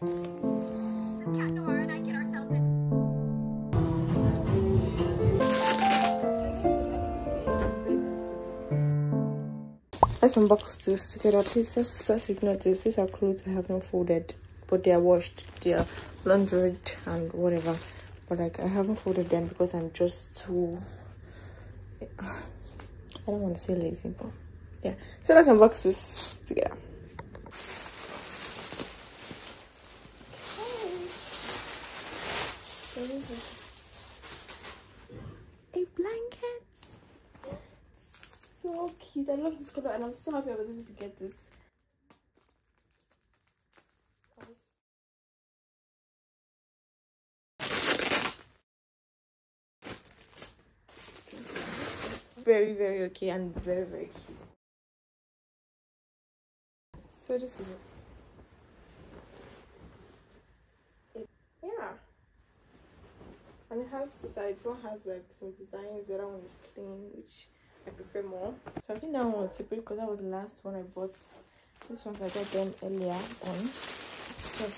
Does Cat Noir and I get ourselves in? Let's unbox this together, please. Just ignore this. These are clothes I haven't folded, but they are washed. They are laundered and whatever. But like, I haven't folded them because I'm just too, I don't want to say lazy, but yeah. So let's unbox this together. A blanket. So cute. I love this color and I'm so happy I was able to get this. Very okay and very cute. So this is it. Yeah, and it has two sides. One has like some designs, the other one is plain, which I prefer more. So I think that one was separate because that was the last one I bought. This one I got them earlier on. So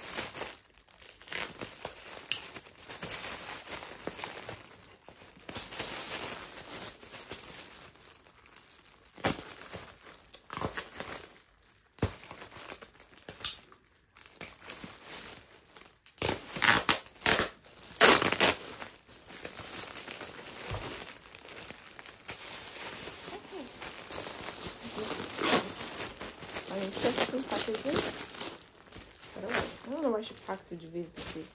interesting packaging. I don't know why she packed the duvets this way.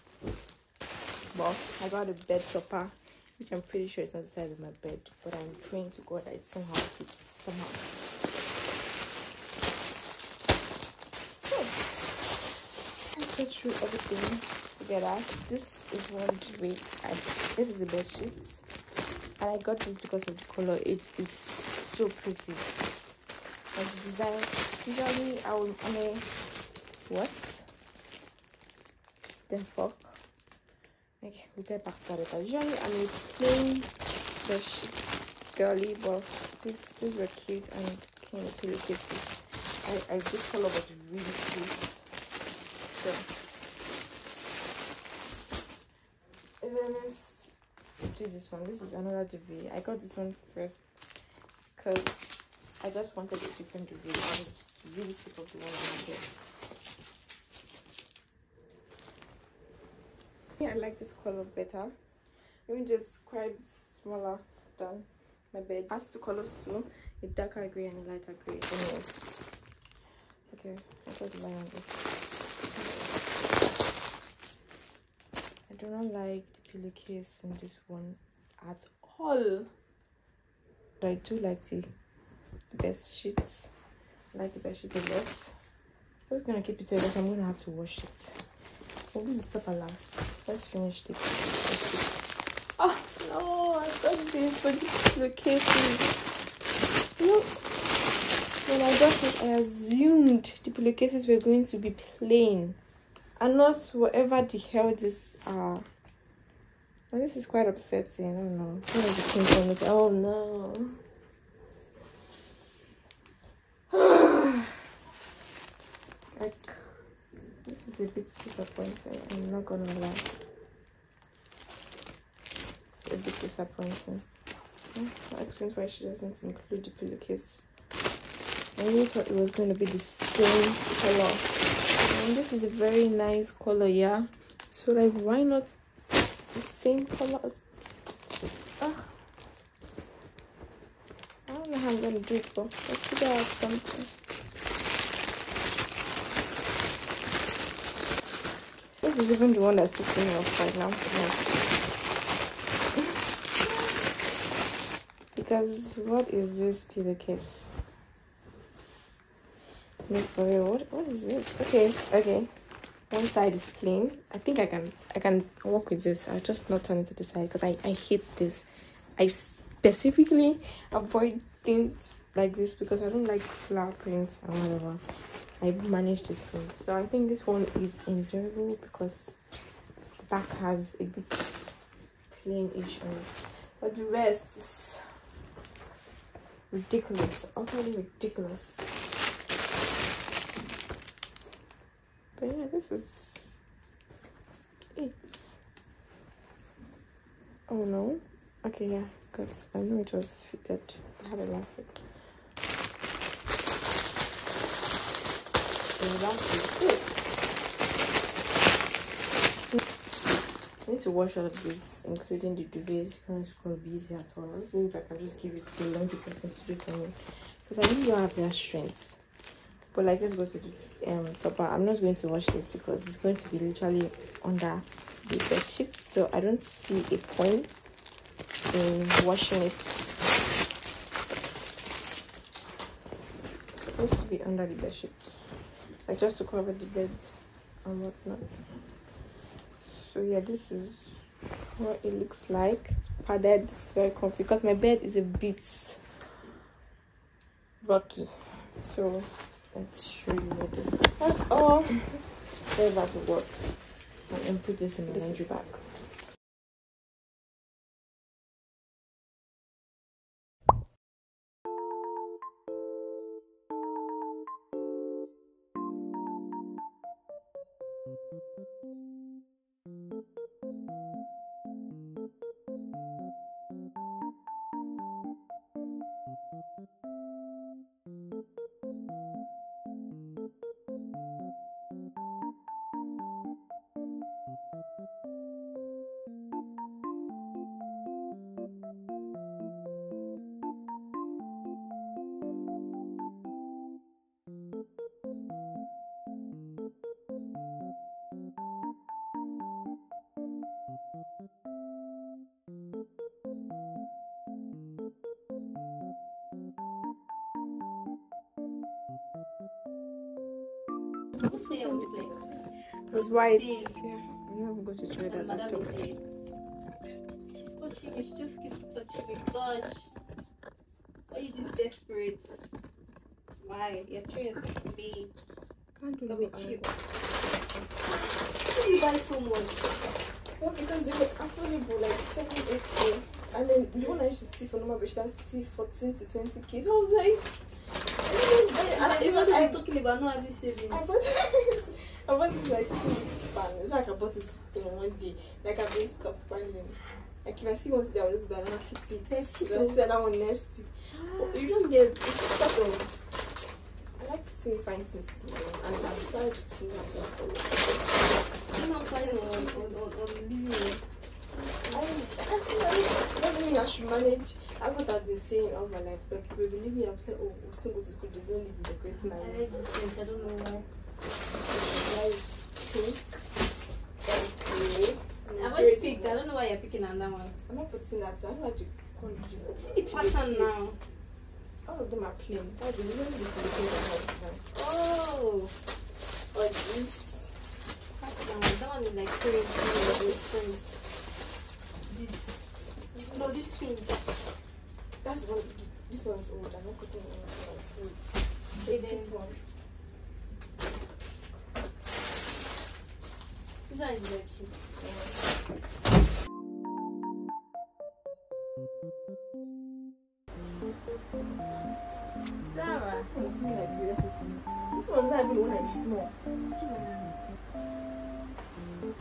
But I got a bed topper, which I'm pretty sure it's on the side of my bed, but I'm praying to God that it somehow fits somehow. So let's go through everything together. This is one duvet. This is a bed sheet, and I got this because of the color. It is so pretty. Like the design. Usually I'm a what? Then fuck. Okay, we get back to it. Usually I'm a plain bedsheet girly, but these were cute and came with pillowcases. This color was really cute. So and then let's do this one. This is another duvet. I got this one first because I just wanted a different duvet. I was really sick of the one I get. I like this color better. Even just quite smaller than my bed. It has two colors too, a darker grey and a lighter grey. Anyways, okay, I got the line on it. I do not like the pillowcase in this one at all. But I do like the best sheets. I like the bed sheet a lot. I'm just gonna keep it here because I'm gonna have to wash it. We'll do the stuff at last. Let's finish this. Oh no, I got this for the cases. Look, when I got it, I assumed the pillowcases were going to be plain and not whatever the hell this are. Well, this is quite upsetting. I don't know. Oh no. Like, this is a bit disappointing. I'm not gonna lie. It's a bit disappointing. That explains why she doesn't include the pillowcase. I really thought it was going to be the same color. And this is a very nice color, yeah. So like, why not the same color as? I don't know how I'm gonna do it, but let's figure out something. This is even the one that's pissing me off right now. Because what is this pillowcase? Wait for real, what is this? Okay. One side is plain. I think I can work with this. I'll just not turn it to the side because I hate this. I specifically avoid things like this because I don't like flower prints and whatever. I manage this print, so I think this one is enjoyable because the back has a bit plain-ish on it, but the rest is ridiculous, utterly ridiculous. But yeah, this is it. Oh no. Okay, yeah, because I know it was fitted. I had elastic. So that is it. I need to wash all of this, including the duvets. It's going to be easy at all. Maybe if I can just give it to a laundry person to do for me, because I really don't have their strength. But like, let's go to the topper. I'm not going to wash this because it's going to be literally under the bed sheet, so I don't see a point in washing it. It's supposed to be under the bed sheet, like just to cover the bed and whatnot. So yeah, this is what it looks like. Padded, it's very comfy because my bed is a bit rocky. So let's show you what this. That's all. Go back to work and put this in the laundry bag. Stay on the place. It's white. Yeah, I'm not even going to try that. Madam is here. She's touching me. She just keeps touching me. Gosh, why is this desperate? Why? You're trying yourself to be. Can't do Don't be it. cheap. Why do you buy so much? Well, because they were affordable, like 7-8K, and then the one I used to see for normal, but I used to see 14 to 20K. So I was like, It's what I'm talking about. Not having savings. I bought it. I bought it like 2 weeks span. It's not like I bought it in one day. Like I've been stopped buying. Like if I see one today, I'll just buy another, keep it. Just see that one next week. But you don't get it's sort of. I like to see fine things, and I've tried to see that. I'm not planning on living. I mean, I should manage. That's what I've been saying all my life. Like, if we believe me, I'm saying, oh, we'll soon go to school, just don't live in the great man. I like this thing. I don't know why. Guys, pink. Okay. I've already picked. I don't know why you're picking another one. I'm not putting that. I don't like to call it. See the pattern now. All of them are plain. That's the reason this is the design. Oh. Or this. Pattern. That one is like crazy. This. No, this pink. That's one. This one's old. I'm not putting it in. Okay, then one. This one is very cheap. Sarah. It's me like curiosity. This one's not even one that's small.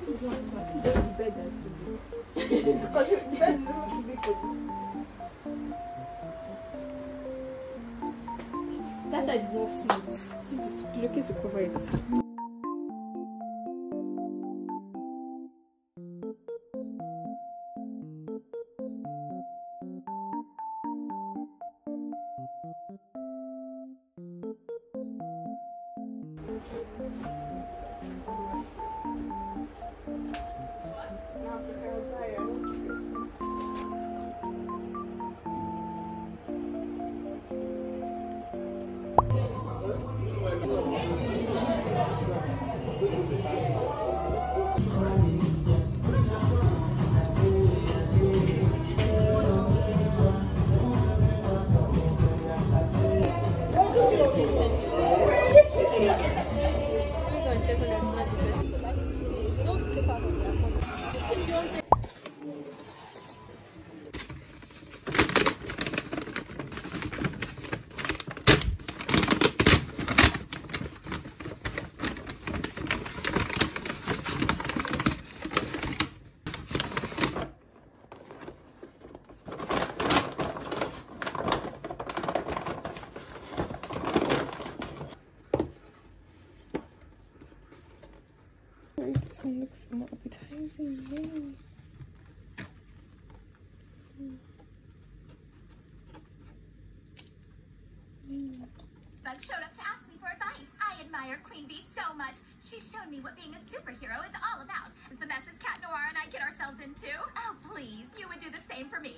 This one's my just the bed that's too big. Because the bed is not too big for this. That side is not smooth. If it's looking to cover it. This one looks more appetizing. Yay. Bug showed up to ask me for advice. I admire Queen Bee so much. She's shown me what being a superhero is all about. Is the messes Cat Noir and I get ourselves into? Oh, please, you would do the same for me.